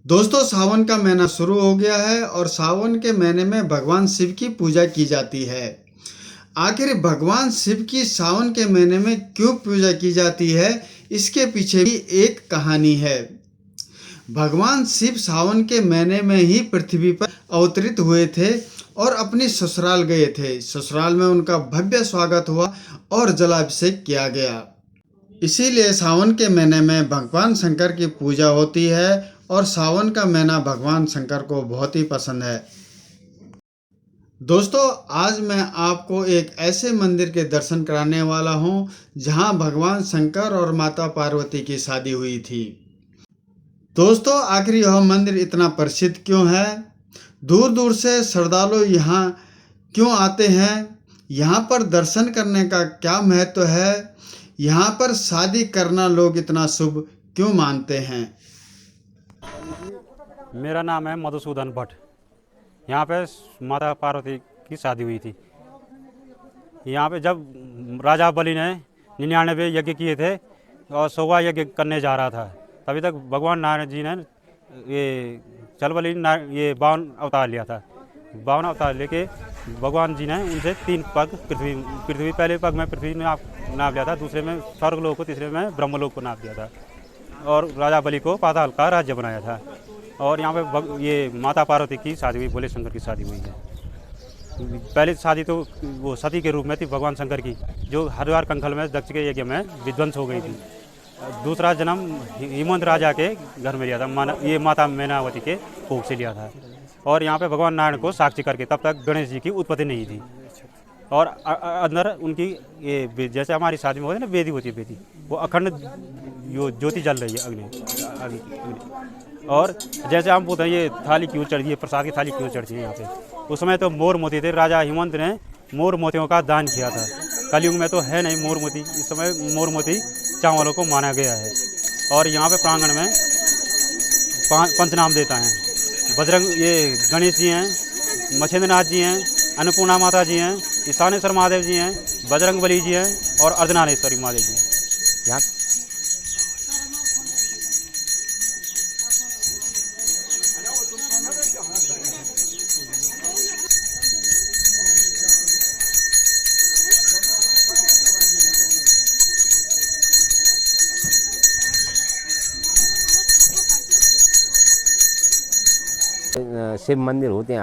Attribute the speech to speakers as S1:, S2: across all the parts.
S1: दोस्तों, सावन का महीना शुरू हो गया है और सावन के महीने में भगवान शिव की पूजा की जाती है। आखिर भगवान शिव की सावन के महीने में क्यों पूजा की जाती है, इसके पीछे भी एक कहानी है। भगवान शिव सावन के महीने में ही पृथ्वी पर अवतरित हुए थे और अपनी ससुराल गए थे। ससुराल में उनका भव्य स्वागत हुआ और जलाभिषेक किया गया। इसीलिए सावन के महीने में भगवान शंकर की पूजा होती है और सावन का महीना भगवान शंकर को बहुत ही पसंद है। दोस्तों, आज मैं आपको एक ऐसे मंदिर के दर्शन कराने वाला हूं जहां भगवान शंकर और माता पार्वती की शादी हुई थी। दोस्तों, आखिर यह मंदिर इतना प्रसिद्ध क्यों है? दूर दूर से श्रद्धालु यहाँ क्यों आते हैं? यहाँ पर दर्शन करने का क्या महत्व है? यहाँ पर शादी करना लोग इतना शुभ क्यों मानते हैं?
S2: मेरा नाम है मधुसूदन भट्ट। यहाँ पे माता पार्वती की शादी हुई थी। यहाँ पे जब राजा बलि ने 99 यज्ञ किए थे और 100वां यज्ञ करने जा रहा था, तभी तक भगवान नारायण जी ने ये चलबली ये 52 अवतार लिया था। 52 अवतार लेके भगवान जी ने उनसे 3 पग पृथ्वी पहले पग में पृथ्वी नाप लिया था, दूसरे में स्वर्गलोक को, तीसरे में ब्रह्मलोक को नाप दिया था और राजा बलि को पाताल का राज्य बनाया था। और यहाँ पे ये माता पार्वती की शादी हुई, भोले शंकर की शादी हुई है। पहली शादी तो वो सती के रूप में थी भगवान शंकर की, जो हरिद्वार कंखल में दक्ष के यज्ञ में विध्वंस हो गई थी। दूसरा जन्म हिमंत राजा के घर में लिया था, ये माता मैनावती के कोख से लिया था। और यहाँ पे भगवान नारायण को साक्षी करके, तब तक गणेश जी की उत्पत्ति नहीं थी। और अंदर उनकी ये जैसे हमारी शादी में होती है ना, वेदी होती है, वेदी वो अखंड ज्योति जल रही है, अग्नि। और जैसे हम बोलते हैं ये थाली क्यों चढ़ी है, प्रसाद की थाली क्यों चढ़ती है यहाँ पे? उस समय तो मोर मोती थे, राजा हिमंत ने मोर मोतियों का दान किया था। कलयुग में तो है नहीं मोर मोती, इस समय मोर मोती चावलों को माना गया है। और यहाँ पे प्रांगण में पंचनाम देता है। बजरंग ये गणेश जी हैं, मछेंद्रनाथ जी हैं, अन्नपूर्णा माता जी हैं, ईशानेश्वर महादेव जी हैं, बजरंग बली जी हैं और अर्धनारेश्वरी महादेव जी हैं। यहाँ
S3: शिव मंदिर होते हैं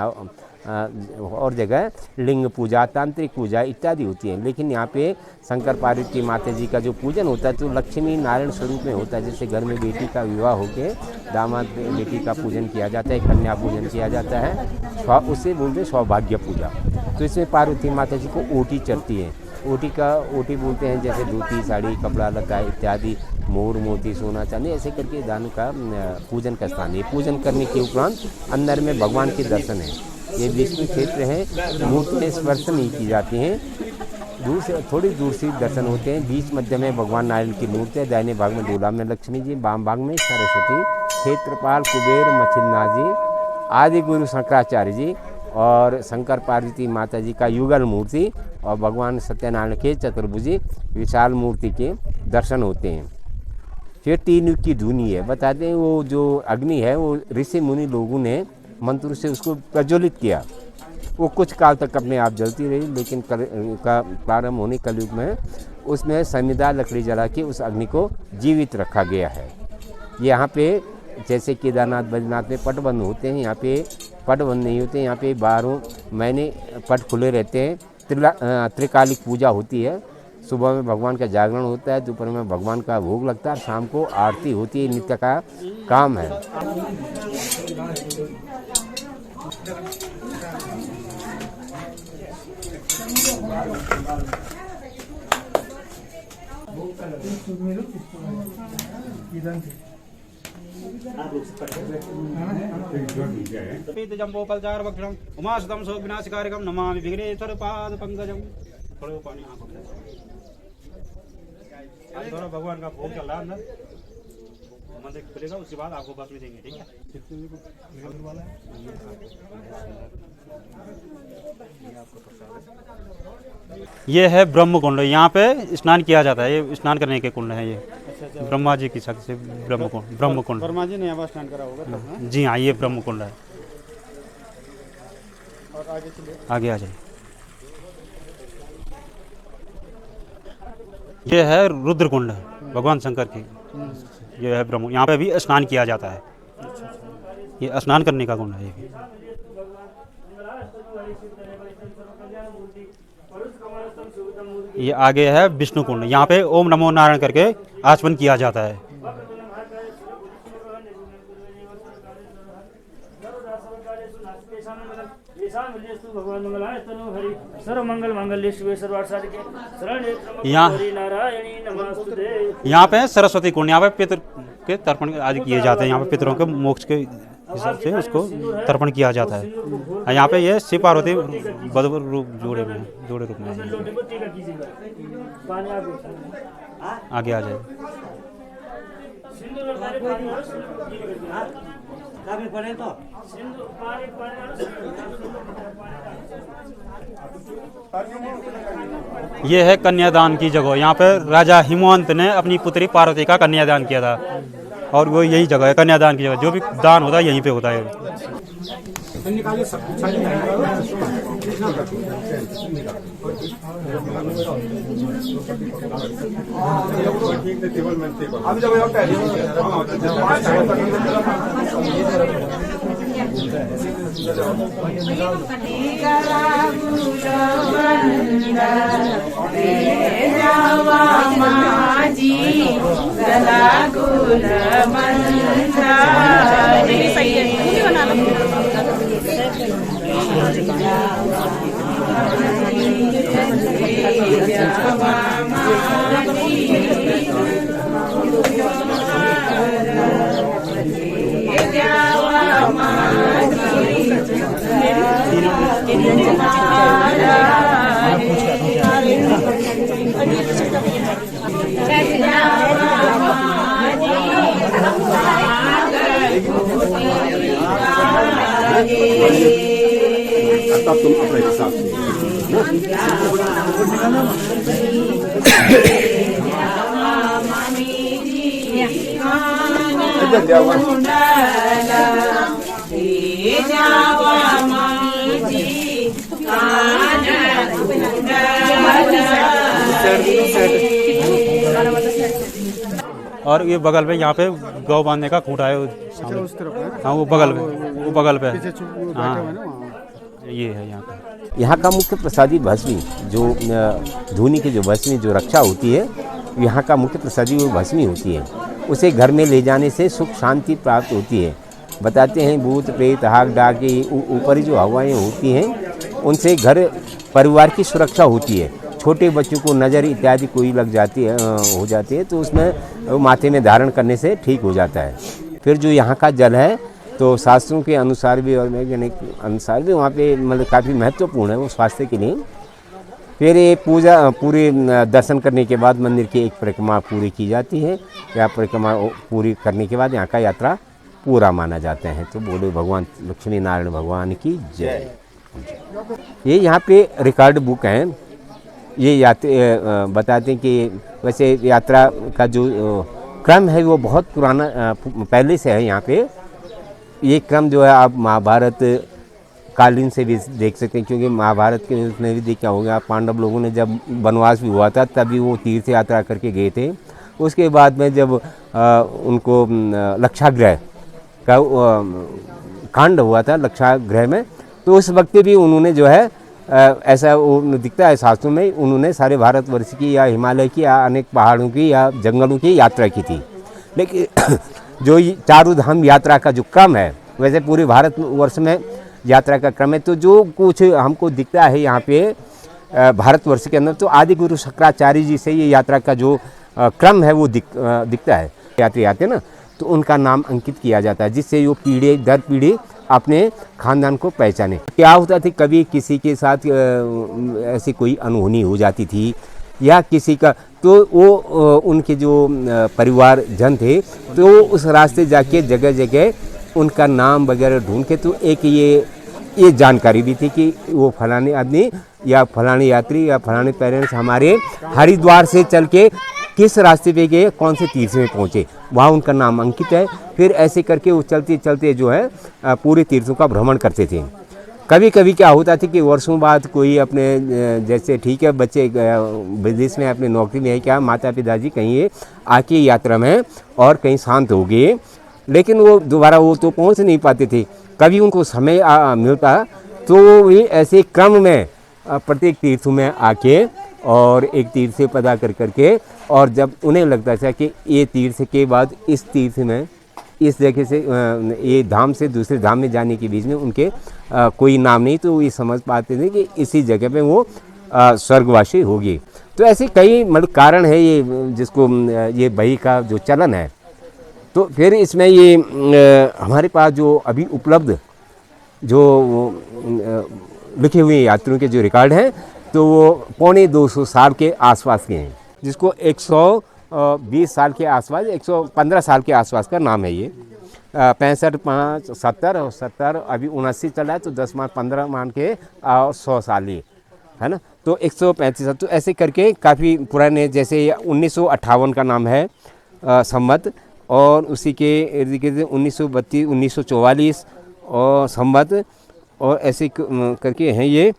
S3: और जगह लिंग पूजा, तांत्रिक पूजा इत्यादि होती है, लेकिन यहाँ पे शंकर पार्वती माता जी का जो पूजन होता है तो लक्ष्मी नारायण स्वरूप में होता है। जैसे घर में बेटी का विवाह होके दामाद बेटी का पूजन किया जाता है, कन्या पूजन किया जाता है, उसे बोलते हैं सौभाग्य पूजा। तो इसमें पार्वती माता जी को ओटी चढ़ती है। ओटी बोलते हैं, जैसे धोती, साड़ी, कपड़ा लता इत्यादि, मोर मोती, सोना चांदी, ऐसे करके दान का पूजन का स्थान है। पूजन करने के उपरांत अंदर में भगवान के दर्शन है। ये विष्णु क्षेत्र है, मूर्ति में स्पर्श नहीं की जाती हैं, दूर से थोड़ी दूर से दर्शन होते हैं। बीच मध्य में भगवान नारायण की मूर्ति है, दाहिने भाग में दूल्हा में लक्ष्मी जी, बाम भाग में सरस्वती, क्षेत्रपाल, कुबेर, मछिन्नाथ जी, आदि गुरु शंकराचार्य जी और शंकर पार्वती माता जी का युगल मूर्ति और भगवान सत्यनारायण के चतुर्भुजी विशाल मूर्ति के दर्शन होते हैं। फिर 3 युग की धुनी है। बताते हैं वो जो अग्नि है वो ऋषि मुनि लोगों ने मंत्र से उसको प्रज्वलित किया। वो कुछ काल तक अपने आप जलती रही, लेकिन का प्रारंभ होने कलयुग में उसमें समिधा लकड़ी जला के उस अग्नि को जीवित रखा गया है। यहाँ पे जैसे केदारनाथ बद्रीनाथ में पट बंद होते हैं, यहाँ पे पट बंद नहीं होते। यहाँ पे 12 महीने पट खुले रहते हैं। त्रिकालिक पूजा होती है। सुबह में भगवान का जागरण होता है, दोपहर में भगवान का भोग लगता है, शाम को आरती होती है। नित्य का काम है।
S2: जम्बो कलचार भक्षणम उमासुतम शोक विनाशकारिकम नमामि विघ्नेश्वर पाद पंकजम। थोड़ा पानी थोड़ा भगवान का भोग चल रहा है अंदर, मंदिर खुलेगा उसके बाद आपको बकरी देंगे, ठीक है? ये है ब्रह्म कुंड, यहाँ पे स्नान किया जाता है। ये स्नान करने के कुंड है ये। ब्रह्मा जी की शक्ति से ब्रह्मकुंड
S1: वर्मा जी ने यहाँ स्नान करा होगा तब, हाँ?
S2: जी हाँ, ये ब्रह्मकुंड है।
S1: और आगे चलिए।
S2: आगे आ जाइए। ये है रुद्रकुंड, भगवान शंकर की। ये है ब्रह्म, यहाँ पे भी स्नान किया जाता है। ये स्नान करने का कुंड है ये भी। ये आगे है विष्णु कुंड, यहाँ पे ओम नमो नारायण करके आचमन किया जाता है। यहाँ पे सरस्वती कुंड, यहाँ पे पितृ के तर्पण आदि किए जाते हैं। यहाँ पे पितरों के मोक्ष के हिसाब से उसको तर्पण किया जाता है। यहाँ पे ये शिव पार्वती बद्ध रूप जोड़े में, जोड़े रूप में है। आगे आ जाए। ये है कन्यादान की जगह। यहाँ पे राजा हिमवंत ने अपनी पुत्री पार्वती का कन्यादान किया था, और वो यही जगह है कन्यादान की जगह। जो भी दान होता है यहीं पे होता है। और ये बगल में यहाँ पे गौ बांधने का खूंटा है सामने।
S1: उस तरफ है।
S2: हाँ वो बगल में, वो बगल पे।
S1: पीछे बैठे
S2: हाँ
S1: हुए हैं ना वहाँ।
S2: ये है यहाँ पे।
S3: यहाँ का मुख्य प्रसादी भस्मी, जो धूनी की जो भस्मी जो रक्षा होती है, यहाँ का मुख्य प्रसादी वो भस्मी होती है। उसे घर में ले जाने से सुख शांति प्राप्त होती है। बताते हैं भूत प्रेत हाक डाक की ऊपरी जो हवाएं होती हैं, उनसे घर परिवार की सुरक्षा होती है। छोटे बच्चों को नज़र इत्यादि कोई लग जाती है, हो जाती है, तो उसमें माथे में धारण करने से ठीक हो जाता है। फिर जो यहाँ का जल है, तो शास्त्रों के अनुसार भी और वैज्ञानिक अनुसार भी वहाँ पे मतलब काफ़ी महत्वपूर्ण है वो स्वास्थ्य के लिए। फिर ये पूजा पूरे दर्शन करने के बाद मंदिर की एक परिक्रमा पूरी की जाती है। या परिक्रमा पूरी करने के बाद यहाँ का यात्रा पूरा माना जाता है। तो बोले भगवान लक्ष्मी नारायण भगवान की जय। ये यहाँ पे रिकॉर्ड बुक हैं। ये बताते हैं कि वैसे यात्रा का जो क्रम है वो बहुत पुराना पहले से है। यहाँ पे ये क्रम जो है आप महाभारत कालीन से भी देख सकते हैं, क्योंकि महाभारत के उसमें भी देखा होगा, पांडव लोगों ने जब वनवास भी हुआ था तभी वो तीर्थ यात्रा करके गए थे। उसके बाद में जब उनको लक्षागृह का कांड हुआ था लक्षागृह में, तो उस वक्त भी उन्होंने जो है ऐसा वो दिखता है शास्त्रों में, उन्होंने सारे भारतवर्ष की या हिमालय की या अनेक पहाड़ों की या जंगलों की यात्रा की थी। लेकिन जो चारों धाम यात्रा का जो क्रम है, वैसे पूरे भारतवर्ष में यात्रा का क्रम है, तो जो कुछ हमको दिखता है यहाँ पे भारतवर्ष के अंदर, तो आदि गुरु शंकराचार्य जी से ये यात्रा का जो क्रम है वो दिखता है। यात्री आते हैं ना, तो उनका नाम अंकित किया जाता है, जिससे वो पीढ़ी दर पीढ़ी अपने खानदान को पहचाने। क्या होता था, कभी किसी के साथ ऐसी कोई अनहोनी हो जाती थी या किसी का, तो वो उनके जो परिवार जन थे, तो उस रास्ते जाके जगह जगह उनका नाम वगैरह ढूंढ के, तो एक ये जानकारी भी थी कि वो फलाने आदमी या फलाने यात्री या फलाने पेरेंट्स हमारे हरिद्वार से चल के किस रास्ते पे गए, कौन से तीर्थ में पहुँचे, वहाँ उनका नाम अंकित है। फिर ऐसे करके वो चलते चलते जो है पूरे तीर्थों का भ्रमण करते थे। कभी कभी क्या होता था कि वर्षों बाद कोई अपने जैसे ठीक है बच्चे विदेश में अपने नौकरी में है, क्या माता पिताजी कहीं ये आके यात्रा में और कहीं शांत हो गए, लेकिन वो दोबारा वो तो पहुंच नहीं पाते थे। कभी उनको समय मिलता तो ये ऐसे क्रम में प्रत्येक तीर्थ में आके और एक तीर्थ से पता कर करके, और जब उन्हें लगता था कि ये तीर्थ के बाद इस तीर्थ में इस जगह से ये धाम से दूसरे धाम में जाने के बीच में उनके कोई नाम नहीं, तो ये समझ पाते थे कि इसी जगह पे वो स्वर्गवासी होगी। तो ऐसे कई मतलब कारण है ये जिसको ये बही का जो चलन है। तो फिर इसमें ये हमारे पास जो अभी उपलब्ध जो लिखे हुए यात्रियों के जो रिकॉर्ड हैं तो वो 250 साल के आसपास के हैं, जिसको 120 साल के आसपास 115 साल के आसपास का नाम है ये। 65 5 70 और 70 अभी 79 चल रहा है, तो 10 मान 15 मान के 100 साल ही है ना, तो 135। तो ऐसे करके काफ़ी पुराने, जैसे 1958 का नाम है संवत, और उसी के इर्द गिर्द 1932 1944 और संवत, और ऐसे करके हैं ये।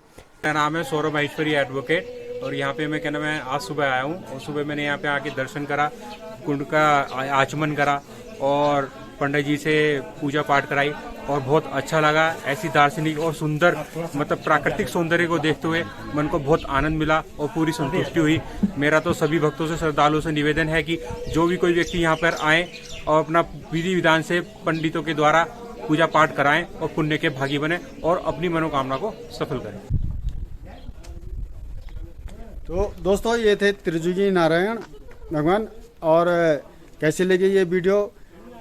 S4: मेरा नाम है सौरभ माहेश्वरी एडवोकेट, और यहाँ पे मैं क्या नाम है आज सुबह आया हूँ, और सुबह मैंने यहाँ पे आके दर्शन करा, कुंड का आचमन करा और पंडित जी से पूजा पाठ कराई, और बहुत अच्छा लगा। ऐसी दार्शनिक और सुंदर मतलब प्राकृतिक सौंदर्य को देखते हुए मन को बहुत आनंद मिला और पूरी संतुष्टि हुई। मेरा तो सभी भक्तों से, श्रद्धालुओं से निवेदन है कि जो भी कोई व्यक्ति यहाँ पर आए और अपना विधि विधान से पंडितों के द्वारा पूजा पाठ कराएं और पुण्य के भागी बने और अपनी मनोकामना को सफल करें।
S1: तो दोस्तों ये थे त्रिजुगी नारायण भगवान, और कैसे लगे ये वीडियो।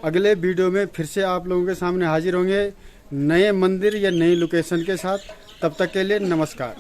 S1: अगले वीडियो में फिर से आप लोगों के सामने हाजिर होंगे नए मंदिर या नई लोकेशन के साथ। तब तक के लिए नमस्कार।